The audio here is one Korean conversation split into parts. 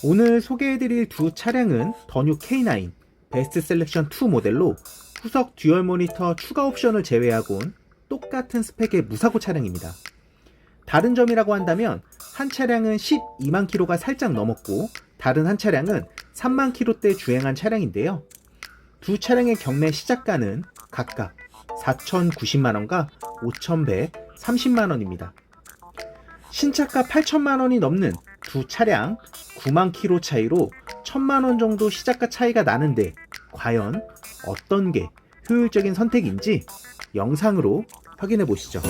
오늘 소개해드릴 두 차량은 더뉴 K9 베스트 셀렉션 2 모델로 후석 듀얼 모니터 추가 옵션을 제외하고는 똑같은 스펙의 무사고 차량입니다. 다른 점이라고 한다면 한 차량은 12만 킬로가 살짝 넘었고 다른 한 차량은 3만 킬로대 주행한 차량인데요. 두 차량의 경매 시작가는 각각 4,090만원과 5,130만원입니다. 신차가 8천만원이 넘는 두 차량 9만 킬로 차이로 1,000만원 정도 시작가 차이가 나는데 과연 어떤 게 효율적인 선택인지 영상으로 확인해 보시죠.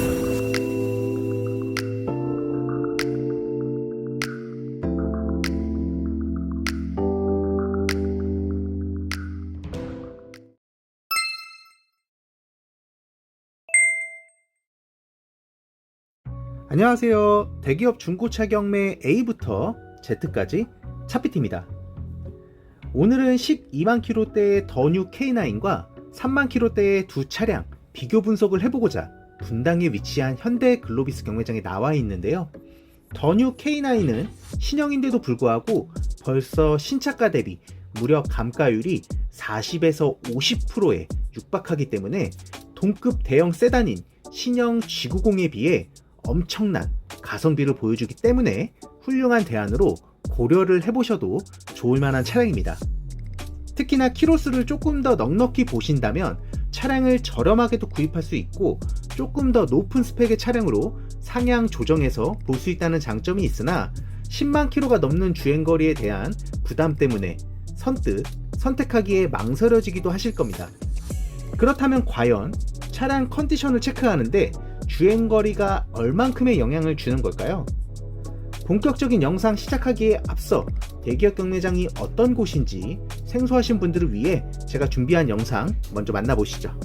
안녕하세요. 대기업 중고차 경매 A부터 Z까지 차피티입니다. 오늘은 12만 킬로대의 더뉴 K9과 3만 킬로대의 두 차량 비교 분석을 해보고자 분당에 위치한 현대 글로비스 경매장에 나와 있는데요. 더뉴 K9은 신형인데도 불구하고 벌써 신차가 대비 무려 감가율이 40에서 50%에 육박하기 때문에 동급 대형 세단인 신형 G90에 비해 엄청난 가성비를 보여주기 때문에 훌륭한 대안으로 고려를 해보셔도 좋을 만한 차량입니다. 특히나 키로수를 조금 더 넉넉히 보신다면 차량을 저렴하게도 구입할 수 있고 조금 더 높은 스펙의 차량으로 상향 조정해서 볼 수 있다는 장점이 있으나 10만 킬로가 넘는 주행거리에 대한 부담 때문에 선뜻 선택하기에 망설여지기도 하실 겁니다. 그렇다면 과연 차량 컨디션을 체크하는데 주행거리가 얼만큼의 영향을 주는 걸까요? 본격적인 영상 시작하기에 앞서 대기업 경매장이 어떤 곳인지 생소하신 분들을 위해 제가 준비한 영상 먼저 만나보시죠.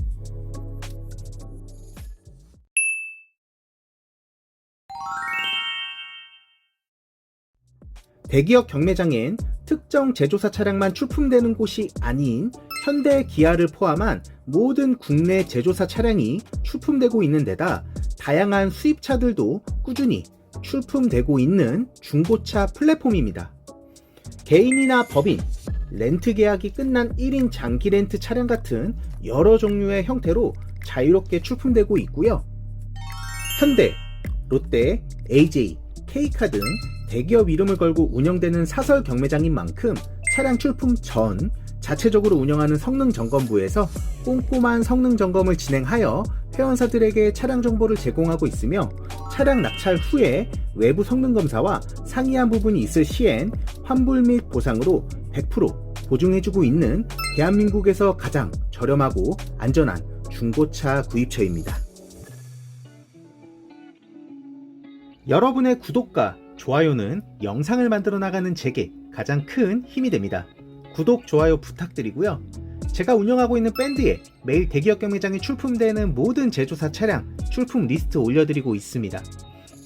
대기업 경매장엔 특정 제조사 차량만 출품되는 곳이 아닌 현대, 기아를 포함한 모든 국내 제조사 차량이 출품되고 있는 데다 다양한 수입차들도 꾸준히 출품되고 있는 중고차 플랫폼입니다. 개인이나 법인, 렌트 계약이 끝난 1인 장기 렌트 차량 같은 여러 종류의 형태로 자유롭게 출품되고 있고요. 현대, 롯데, AJ, K카 등 대기업 이름을 걸고 운영되는 사설 경매장인 만큼 차량 출품 전 자체적으로 운영하는 성능점검부에서 꼼꼼한 성능점검을 진행하여 회원사들에게 차량 정보를 제공하고 있으며 차량 낙찰 후에 외부 성능검사와 상이한 부분이 있을 시엔 환불 및 보상으로 100% 보증해주고 있는 대한민국에서 가장 저렴하고 안전한 중고차 구입처입니다. 여러분의 구독과 좋아요는 영상을 만들어 나가는 제게 가장 큰 힘이 됩니다. 구독, 좋아요 부탁드리고요. 제가 운영하고 있는 밴드에 매일 대기업 경매장에 출품되는 모든 제조사 차량 출품 리스트 올려드리고 있습니다.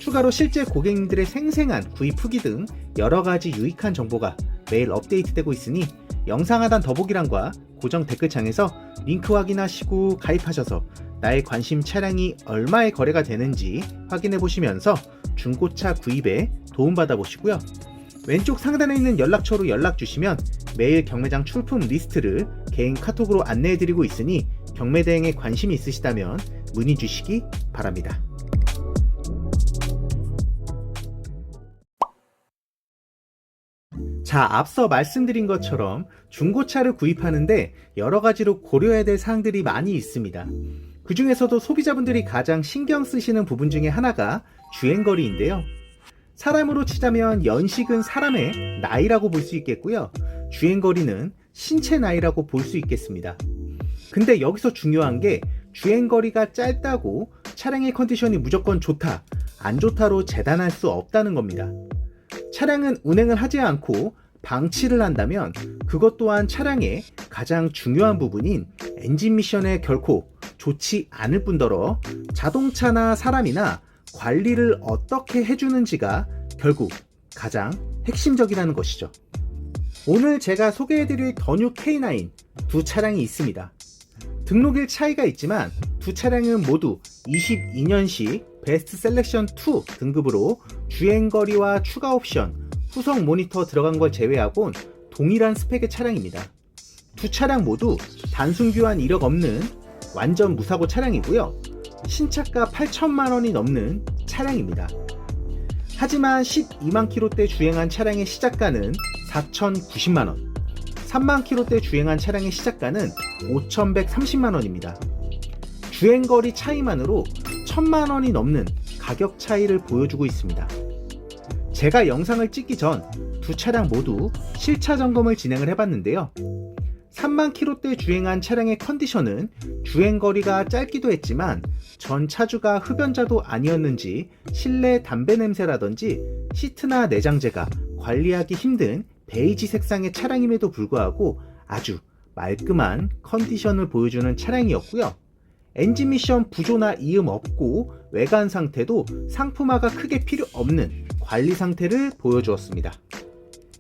추가로 실제 고객님들의 생생한 구입 후기 등 여러가지 유익한 정보가 매일 업데이트되고 있으니 영상 하단 더보기란과 고정 댓글창에서 링크 확인하시고 가입하셔서 나의 관심 차량이 얼마에 거래가 되는지 확인해 보시면서 중고차 구입에 도움받아 보시고요. 왼쪽 상단에 있는 연락처로 연락 주시면 매일 경매장 출품 리스트를 개인 카톡으로 안내해 드리고 있으니 경매 대행에 관심이 있으시다면 문의 주시기 바랍니다. 자, 앞서 말씀드린 것처럼 중고차를 구입하는데 여러 가지로 고려해야 될 사항들이 많이 있습니다. 그 중에서도 소비자분들이 가장 신경 쓰시는 부분 중에 하나가 주행거리인데요. 사람으로 치자면 연식은 사람의 나이라고 볼 수 있겠고요. 주행거리는 신체 나이라고 볼 수 있겠습니다. 근데 여기서 중요한 게 주행거리가 짧다고 차량의 컨디션이 무조건 좋다, 안 좋다로 재단할 수 없다는 겁니다. 차량은 운행을 하지 않고 방치를 한다면 그것 또한 차량의 가장 중요한 부분인 엔진 미션에 결코 좋지 않을 뿐더러 자동차나 사람이나 관리를 어떻게 해주는지가 결국 가장 핵심적이라는 것이죠. 오늘 제가 소개해드릴 더뉴 K9 두 차량이 있습니다. 등록일 차이가 있지만 두 차량은 모두 22년식 베스트 셀렉션 2 등급으로 주행거리와 추가 옵션, 후속 모니터 들어간 걸 제외하곤 동일한 스펙의 차량입니다. 두 차량 모두 단순 교환 이력 없는 완전 무사고 차량이고요. 신차가 8천만 원이 넘는 차량입니다. 하지만 12만 킬로대 주행한 차량의 시작가는 4,090만 원, 3만 킬로대 주행한 차량의 시작가는 5,130만 원입니다. 주행거리 차이만으로 1,000만 원이 넘는 가격 차이를 보여주고 있습니다. 제가 영상을 찍기 전 두 차량 모두 실차 점검을 진행을 해봤는데요. 3만 킬로대 주행한 차량의 컨디션은 주행거리가 짧기도 했지만 전 차주가 흡연자도 아니었는지 실내 담배 냄새라든지 시트나 내장재가 관리하기 힘든 베이지 색상의 차량임에도 불구하고 아주 말끔한 컨디션을 보여주는 차량이었고요. 엔진 미션 부조나 이음 없고 외관 상태도 상품화가 크게 필요 없는 관리 상태를 보여주었습니다.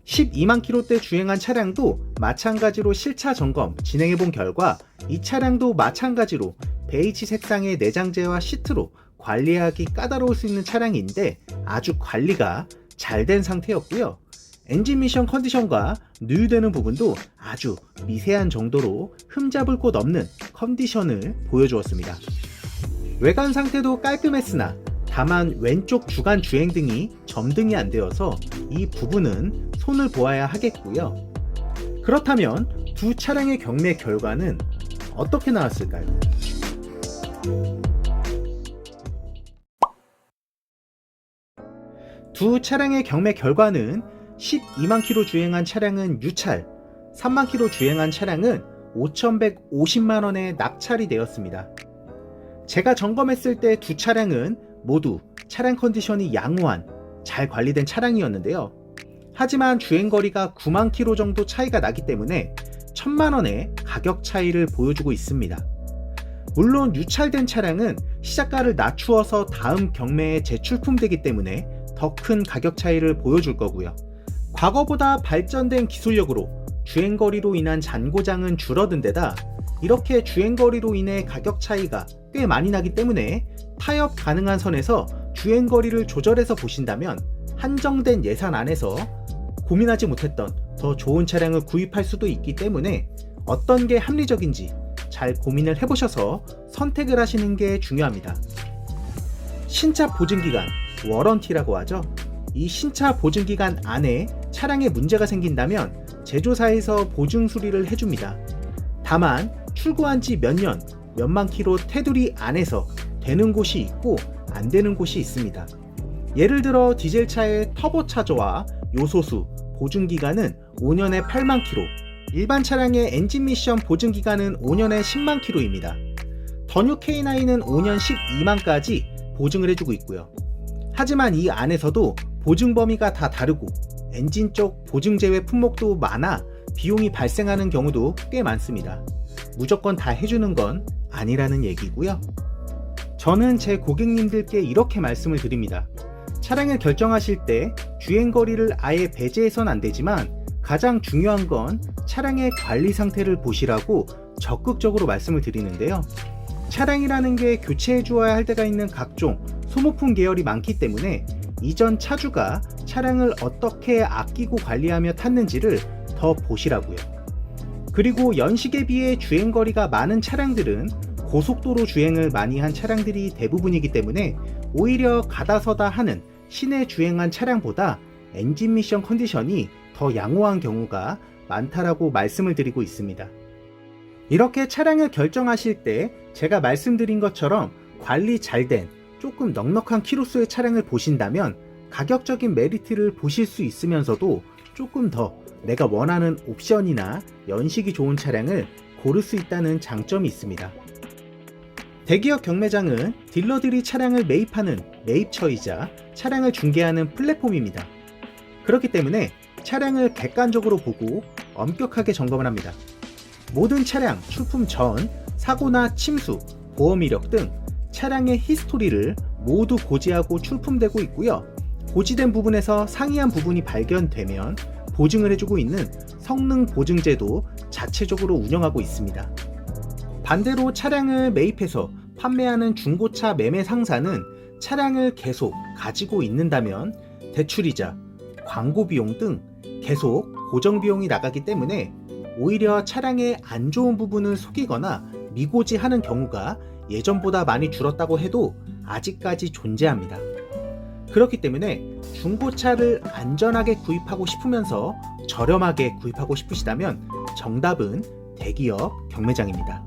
12만 킬로대 주행한 차량도 마찬가지로 실차 점검 진행해본 결과 이 차량도 마찬가지로 베이지 색상의 내장재와 시트로 관리하기 까다로울 수 있는 차량인데 아주 관리가 잘 된 상태였고요. 엔진 미션 컨디션과 누유되는 부분도 아주 미세한 정도로 흠잡을 곳 없는 컨디션을 보여주었습니다. 외관 상태도 깔끔했으나 다만 왼쪽 주간 주행등이 점등이 안 되어서 이 부분은 손을 보아야 하겠고요. 그렇다면 두 차량의 경매 결과는 어떻게 나왔을까요? 두 차량의 경매 결과는 12만 킬로 주행한 차량은 유찰, 3만 킬로 주행한 차량은 5,150만 원에 낙찰이 되었습니다. 제가 점검했을 때 두 차량은 모두 차량 컨디션이 양호한 잘 관리된 차량이었는데요. 하지만 주행거리가 9만 킬로 정도 차이가 나기 때문에 1,000만 원의 가격 차이를 보여주고 있습니다. 물론 유찰된 차량은 시작가를 낮추어서 다음 경매에 재출품되기 때문에 더 큰 가격 차이를 보여줄 거고요. 과거보다 발전된 기술력으로 주행거리로 인한 잔고장은 줄어든 데다 이렇게 주행거리로 인해 가격 차이가 꽤 많이 나기 때문에 타협 가능한 선에서 주행거리를 조절해서 보신다면 한정된 예산 안에서 고민하지 못했던 더 좋은 차량을 구입할 수도 있기 때문에 어떤 게 합리적인지 잘 고민을 해보셔서 선택을 하시는 게 중요합니다. 신차 보증기간, 워런티라고 하죠. 이 신차 보증기간 안에 차량에 문제가 생긴다면 제조사에서 보증 수리를 해줍니다. 다만 출고한 지 몇 년, 몇만 킬로 테두리 안에서 되는 곳이 있고 안 되는 곳이 있습니다. 예를 들어 디젤차의 터보차저와 요소수 보증기간은 5년에 8만 킬로, 일반 차량의 엔진 미션 보증기간은 5년에 10만 킬로입니다. 더 뉴 K9은 5년 12만까지 보증을 해주고 있고요. 하지만 이 안에서도 보증 범위가 다 다르고 엔진 쪽 보증 제외 품목도 많아 비용이 발생하는 경우도 꽤 많습니다. 무조건 다 해주는 건 아니라는 얘기고요. 저는 제 고객님들께 이렇게 말씀을 드립니다. 차량을 결정하실 때 주행거리를 아예 배제해선 안 되지만 가장 중요한 건 차량의 관리 상태를 보시라고 적극적으로 말씀을 드리는데요. 차량이라는 게 교체해 주어야 할 때가 있는 각종 소모품 계열이 많기 때문에 이전 차주가 차량을 어떻게 아끼고 관리하며 탔는지를 더 보시라고요. 그리고 연식에 비해 주행거리가 많은 차량들은 고속도로 주행을 많이 한 차량들이 대부분이기 때문에 오히려 가다서다 하는 시내 주행한 차량보다 엔진 미션 컨디션이 더 양호한 경우가 많다라고 말씀을 드리고 있습니다. 이렇게 차량을 결정하실 때 제가 말씀드린 것처럼 관리 잘 된 조금 넉넉한 키로수의 차량을 보신다면 가격적인 메리트를 보실 수 있으면서도 조금 더 내가 원하는 옵션이나 연식이 좋은 차량을 고를 수 있다는 장점이 있습니다. 대기업 경매장은 딜러들이 차량을 매입하는 매입처이자 차량을 중개하는 플랫폼입니다. 그렇기 때문에 차량을 객관적으로 보고 엄격하게 점검을 합니다. 모든 차량 출품 전 사고나 침수, 보험 이력 등 차량의 히스토리를 모두 고지하고 출품되고 있고요. 고지된 부분에서 상이한 부분이 발견되면 보증을 해주고 있는 성능 보증제도 자체적으로 운영하고 있습니다. 반대로 차량을 매입해서 판매하는 중고차 매매 상사는 차량을 계속 가지고 있는다면 대출이자, 광고 비용 등 계속 고정 비용이 나가기 때문에 오히려 차량의 안 좋은 부분을 속이거나 미고지하는 경우가 예전보다 많이 줄었다고 해도 아직까지 존재합니다. 그렇기 때문에 중고차를 안전하게 구입하고 싶으면서 저렴하게 구입하고 싶으시다면 정답은 대기업 경매장입니다.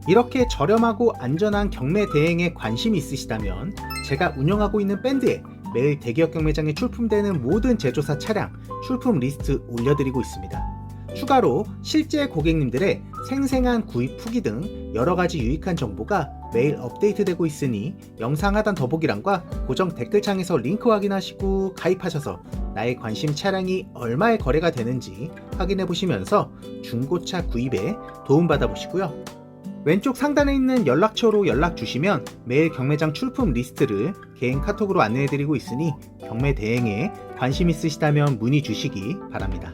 이렇게 저렴하고 안전한 경매 대행에 관심이 있으시다면 제가 운영하고 있는 밴드에 매일 대기업 경매장에 출품되는 모든 제조사 차량 출품 리스트 올려드리고 있습니다. 추가로 실제 고객님들의 생생한 구입 후기 등 여러가지 유익한 정보가 매일 업데이트되고 있으니 영상 하단 더보기란과 고정 댓글창에서 링크 확인하시고 가입하셔서 나의 관심 차량이 얼마에 거래가 되는지 확인해 보시면서 중고차 구입에 도움받아 보시고요. 왼쪽 상단에 있는 연락처로 연락 주시면 매일 경매장 출품 리스트를 개인 카톡으로 안내해 드리고 있으니 경매 대행에 관심 있으시다면 문의 주시기 바랍니다.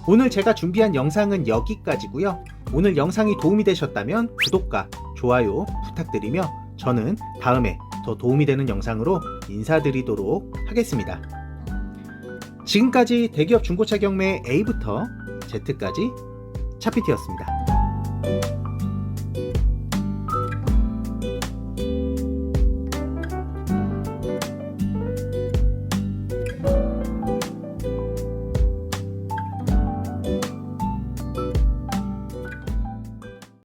오늘 제가 준비한 영상은 여기까지고요. 오늘 영상이 도움이 되셨다면 구독과 좋아요 부탁드리며 저는 다음에 더 도움이 되는 영상으로 인사드리도록 하겠습니다. 지금까지 대기업 중고차 경매 A부터 Z까지 차피티였습니다.